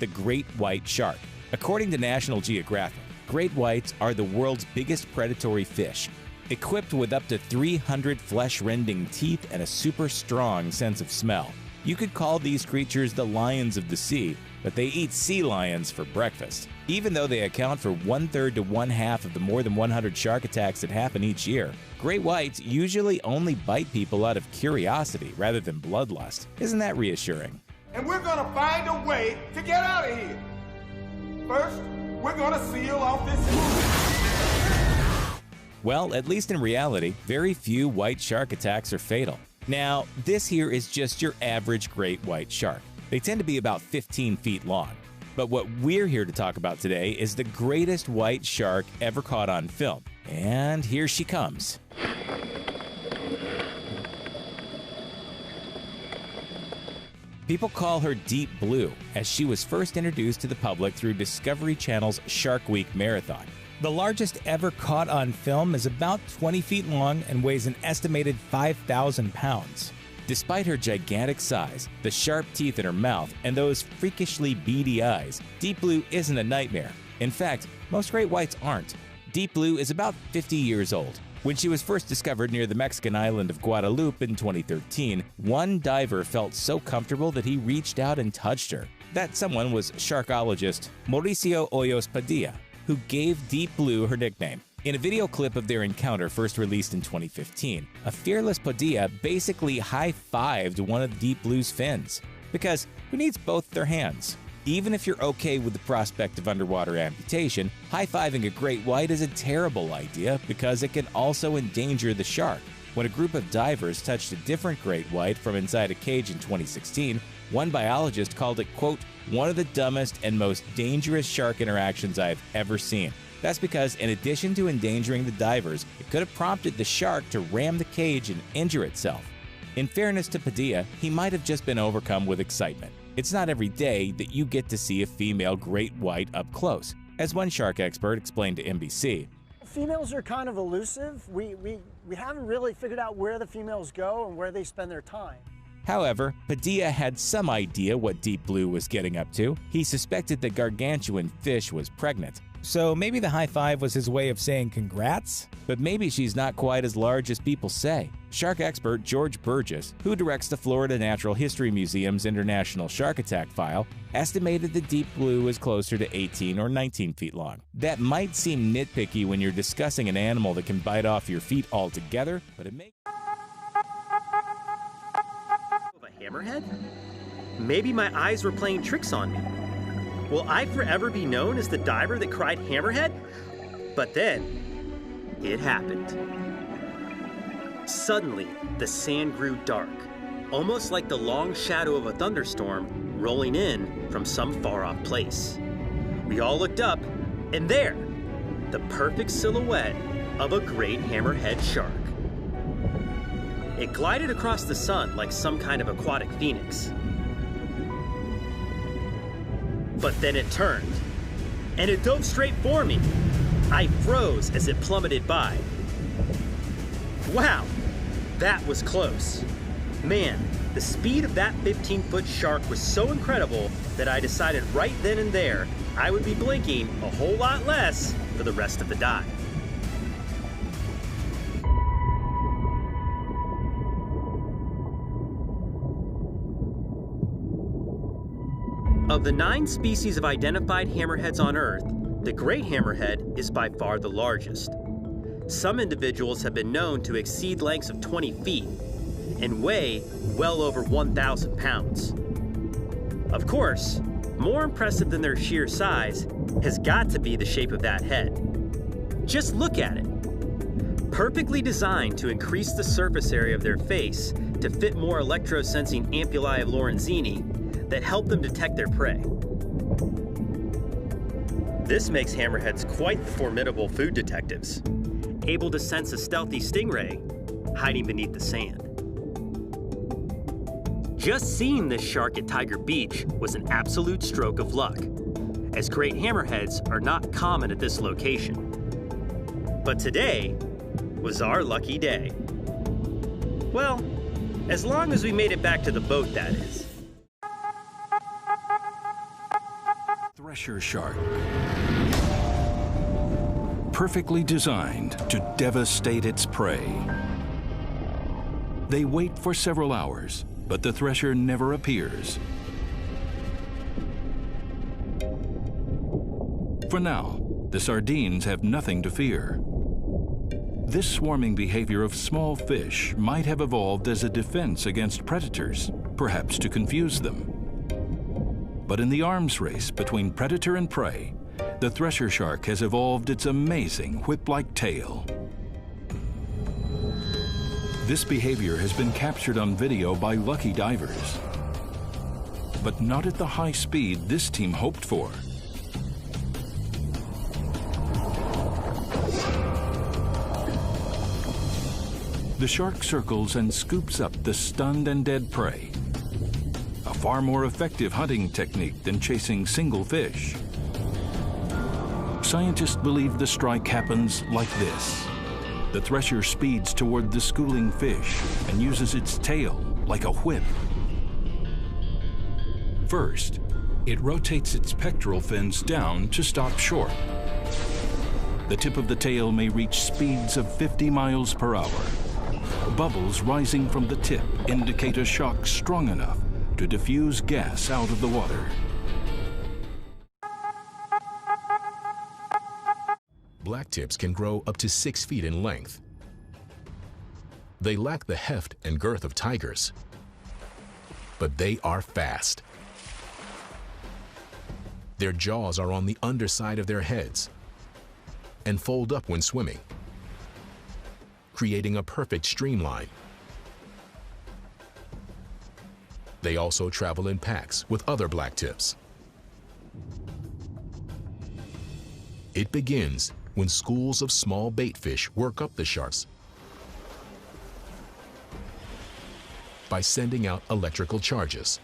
the great white shark. According to National Geographic, great whites are the world's biggest predatory fish. Equipped with up to 300 flesh-rending teeth and a super strong sense of smell. You could call these creatures the lions of the sea, but they eat sea lions for breakfast. Even though they account for 1/3 to 1/2 of the more than 100 shark attacks that happen each year, great whites usually only bite people out of curiosity rather than bloodlust. Isn't that reassuring? And we're gonna find a way to get out of here. First, we're gonna seal off this movie. Well, at least in reality, very few white shark attacks are fatal. Now, this here is just your average great white shark. They tend to be about 15 feet long. But what we're here to talk about today is the greatest white shark ever caught on film. And here she comes. People call her Deep Blue, as she was first introduced to the public through Discovery Channel's Shark Week Marathon. The largest ever caught on film is about 20 feet long and weighs an estimated 5,000 pounds. Despite her gigantic size, the sharp teeth in her mouth, and those freakishly beady eyes, Deep Blue isn't a nightmare. In fact, most great whites aren't. Deep Blue is about 50 years old. When she was first discovered near the Mexican island of Guadalupe in 2013, one diver felt so comfortable that he reached out and touched her. That someone was sharkologist Mauricio Hoyos Padilla, who gave Deep Blue her nickname. In a video clip of their encounter first released in 2015, a fearless Padilla basically high-fived one of Deep Blue's fins. Because who needs both their hands? Even if you're okay with the prospect of underwater amputation, high-fiving a great white is a terrible idea because it can also endanger the shark. When a group of divers touched a different great white from inside a cage in 2016, one biologist called it, quote, one of the dumbest and most dangerous shark interactions I've ever seen. That's because in addition to endangering the divers, it could have prompted the shark to ram the cage and injure itself. In fairness to Padilla, he might have just been overcome with excitement. It's not every day that you get to see a female great white up close. As one shark expert explained to NBC, females are kind of elusive. We haven't really figured out where the females go and where they spend their time. However, Padilla had some idea what Deep Blue was getting up to. He suspected the gargantuan fish was pregnant. So maybe the high five was his way of saying congrats? But maybe she's not quite as large as people say. Shark expert George Burgess, who directs the Florida Natural History Museum's International Shark Attack File, estimated the Deep Blue is closer to 18 or 19 feet long. That might seem nitpicky when you're discussing an animal that can bite off your feet altogether, but it makes... Hammerhead? Maybe my eyes were playing tricks on me. Will I forever be known as the diver that cried hammerhead? But then, it happened. Suddenly, the sand grew dark, almost like the long shadow of a thunderstorm rolling in from some far-off place. We all looked up, and there, the perfect silhouette of a great hammerhead shark. It glided across the sun like some kind of aquatic phoenix. But then it turned, and it dove straight for me. I froze as it plummeted by. Wow, that was close. Man, the speed of that 15-foot shark was so incredible that I decided right then and there I would be blinking a whole lot less for the rest of the dive. Of the 9 species of identified hammerheads on Earth, the great hammerhead is by far the largest. Some individuals have been known to exceed lengths of 20 feet and weigh well over 1,000 pounds. Of course, more impressive than their sheer size has got to be the shape of that head. Just look at it. Perfectly designed to increase the surface area of their face to fit more electro-sensing ampullae of Lorenzini that help them detect their prey. This makes hammerheads quite the formidable food detectives, able to sense a stealthy stingray hiding beneath the sand. Just seeing this shark at Tiger Beach was an absolute stroke of luck, as great hammerheads are not common at this location. But today was our lucky day. Well, as long as we made it back to the boat, that is. thresher shark. Perfectly designed to devastate its prey. They wait for several hours, but the thresher never appears. For now, the sardines have nothing to fear. This swarming behavior of small fish might have evolved as a defense against predators, perhaps to confuse them. But in the arms race between predator and prey, the thresher shark has evolved its amazing whip-like tail. This behavior has been captured on video by lucky divers, but not at the high speed this team hoped for. The shark circles and scoops up the stunned and dead prey, a far more effective hunting technique than chasing single fish. Scientists believe the strike happens like this. The thresher speeds toward the schooling fish and uses its tail like a whip. First, it rotates its pectoral fins down to stop short. The tip of the tail may reach speeds of 50 miles per hour. Bubbles rising from the tip indicate a shock strong enough to diffuse gas out of the water. Blacktips can grow up to 6 feet in length. They lack the heft and girth of tigers, but they are fast. Their jaws are on the underside of their heads and fold up when swimming, creating a perfect streamline. They also travel in packs with other blacktips. It begins when schools of small baitfish work up the sharks by sending out electrical charges.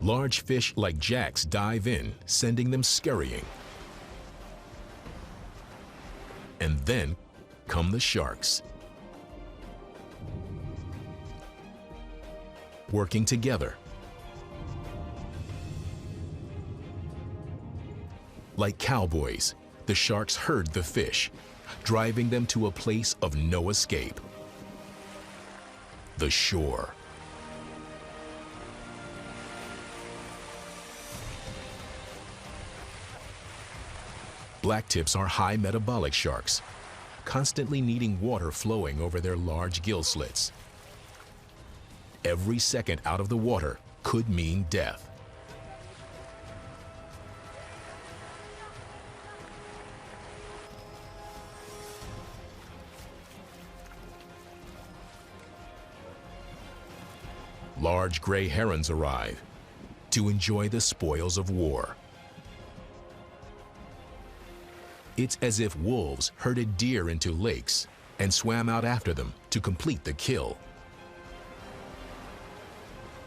Large fish like jacks dive in, sending them scurrying. And then come the sharks. Working together. Like cowboys, the sharks herd the fish, driving them to a place of no escape. The shore. Blacktips are high metabolic sharks, constantly needing water flowing over their large gill slits. Every second out of the water could mean death. Large gray herons arrive to enjoy the spoils of war. It's as if wolves herded deer into lakes and swam out after them to complete the kill.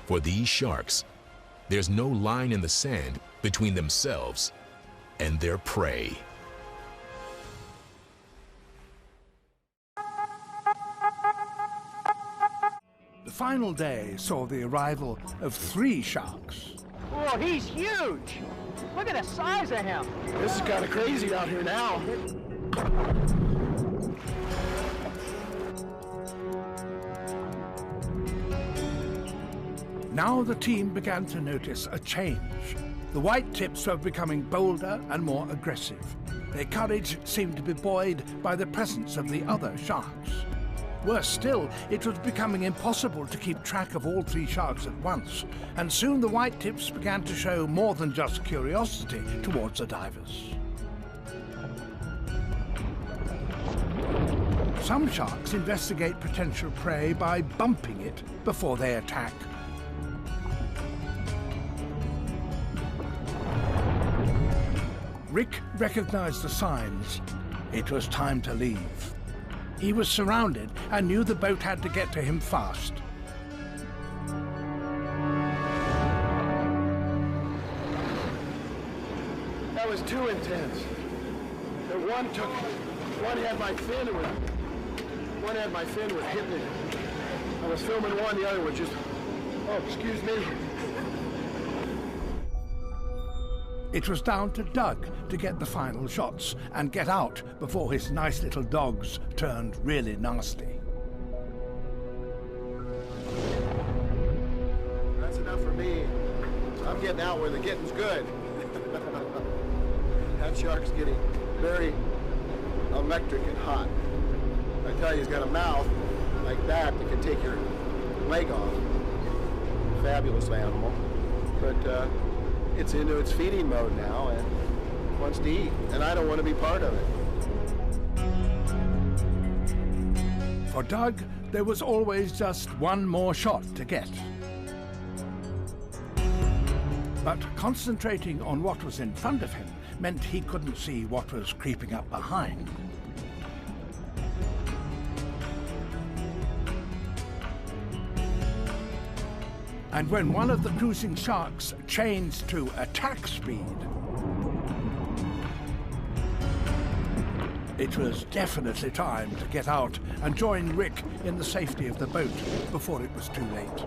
For these sharks, there's no line in the sand between themselves and their prey. The final day saw the arrival of 3 sharks. Whoa, he's huge! Look at the size of him! This is kind of crazy out here now. Now the team began to notice a change. The white tips were becoming bolder and more aggressive. Their courage seemed to be buoyed by the presence of the other sharks. Worse still, it was becoming impossible to keep track of all 3 sharks at once, and soon the white tips began to show more than just curiosity towards the divers. Some sharks investigate potential prey by bumping it before they attack. Rick recognized the signs. It was time to leave. He was surrounded and knew the boat had to get to him fast. That was too intense. The one had my fin. one end my fin was hitting it. I was filming one, the other was just, oh, excuse me. It was down to Doug to get the final shots and get out before his nice little dogs turned really nasty. That's enough for me. I'm getting out where the getting's good. That shark's getting very electric and hot. I tell you, he's got a mouth like that can take your leg off. Fabulous animal. But it's into its feeding mode now and wants to eat, and I don't want to be part of it. For Doug, there was always just one more shot to get. But concentrating on what was in front of him meant he couldn't see what was creeping up behind. And when one of the cruising sharks changed to attack speed, it was definitely time to get out and join Rick in the safety of the boat before it was too late.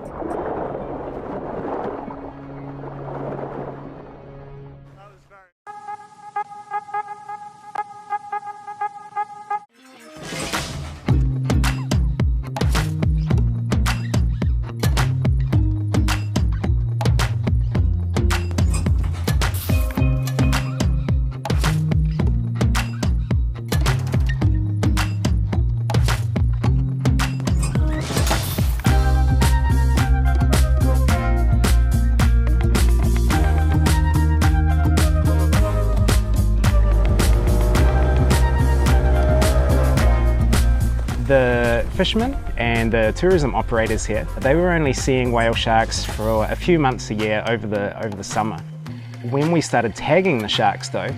The fishermen and the tourism operators here, they were only seeing whale sharks for a few months a year over the summer. When we started tagging the sharks though,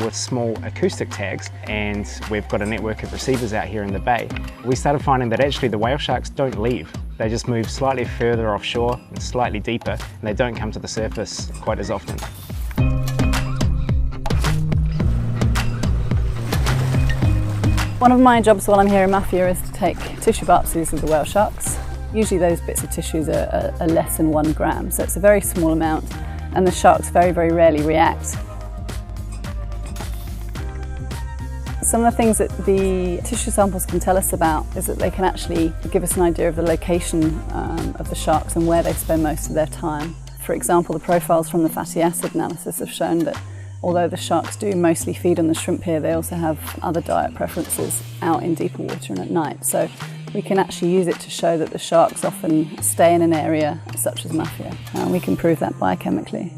with small acoustic tags, and we've got a network of receivers out here in the bay, we started finding that actually the whale sharks don't leave. They just move slightly further offshore and slightly deeper, and they don't come to the surface quite as often. One of my jobs while I'm here in Mafia is to take tissue biopsies of the whale sharks. Usually those bits of tissues are less than 1 gram, so it's a very small amount, and the sharks very, very rarely react. Some of the things that the tissue samples can tell us about is that they can actually give us an idea of the location of the sharks and where they spend most of their time. For example, the profiles from the fatty acid analysis have shown that although the sharks do mostly feed on the shrimp here, they also have other diet preferences out in deeper water and at night. So we can actually use it to show that the sharks often stay in an area such as Mafia. And we can prove that biochemically.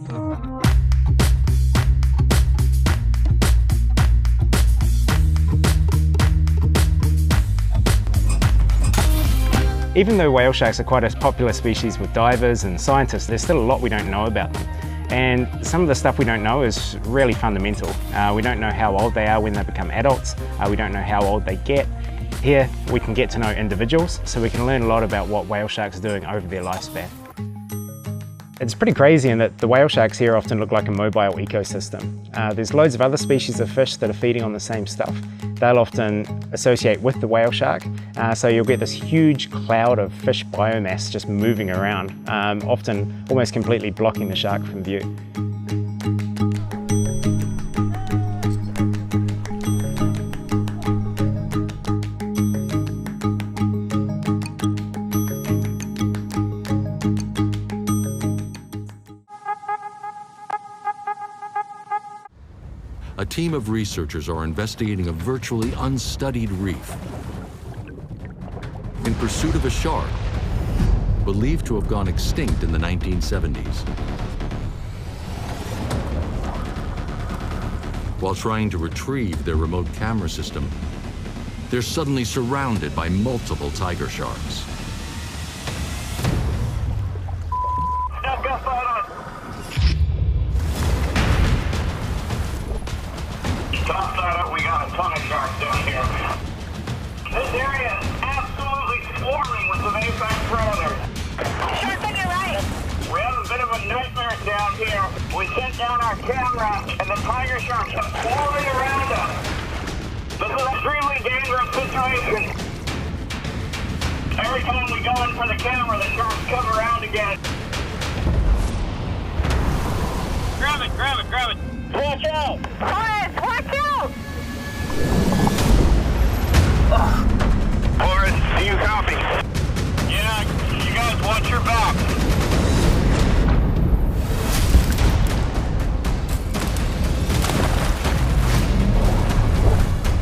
Even though whale sharks are quite a popular species with divers and scientists, there's still a lot we don't know about them. And some of the stuff we don't know is really fundamental. We don't know how old they are when they become adults. We don't know how old they get. Here we can get to know individuals, so we can learn a lot about what whale sharks are doing over their lifespan. It's pretty crazy in that the whale sharks here often look like a mobile ecosystem. There's loads of other species of fish that are feeding on the same stuff. They'll often associate with the whale shark, so you'll get this huge cloud of fish biomass just moving around, often almost completely blocking the shark from view. A team of researchers are investigating a virtually unstudied reef in pursuit of a shark believed to have gone extinct in the 1970s. While trying to retrieve their remote camera system, they're suddenly surrounded by multiple tiger sharks. We got a ton of sharks down here. This area is absolutely swarming with the Apex predators. Sharks on your right. We have a bit of a nightmare down here. We sent down our camera and the tiger sharks are swarming around us. This is an extremely dangerous situation. Every time we go in for the camera, the sharks come around again. Grab it, grab it, grab it. Watch out! Forrest, watch out! Forrest, do you copy? Yeah, you guys watch your back.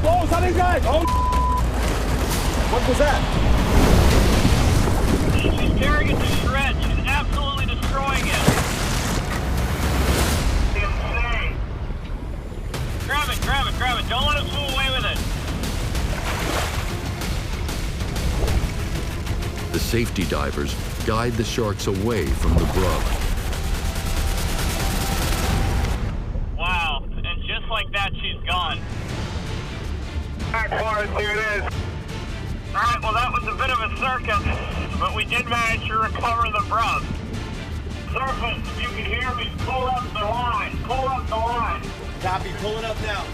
Whoa, something's guys! Oh, what was that? She's tearing it to shreds. She's absolutely destroying it. Insane. Grab it, grab it, grab it. Don't let us move away with it. The safety divers guide the sharks away from the grub. Wow, and just like that, she's gone. Alright, Forrest, here it is. Alright, well that was a bit of a circus, but we did manage to recover the brub. Surface, if you can hear me, pull up the line. Pull up the line. Copy, pulling up now.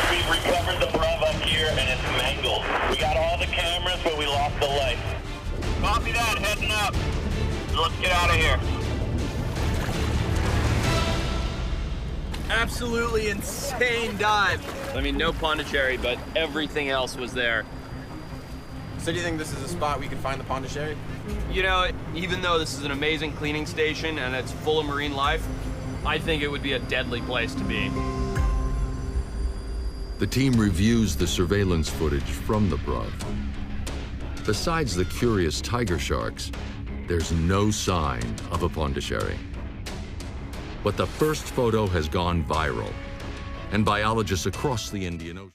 We've recovered the brub up here and it's mangled. We got all the cameras, but we lost the light. Copy that, heading up. So let's get out of here. Absolutely insane dive. I mean, no Pondicherry, but everything else was there. So do you think this is a spot we can find the Pondicherry? You know, even though this is an amazing cleaning station and it's full of marine life, I think it would be a deadly place to be. The team reviews the surveillance footage from the brub. Besides the curious tiger sharks, there's no sign of a Pondicherry. But the first photo has gone viral, and biologists across the Indian Ocean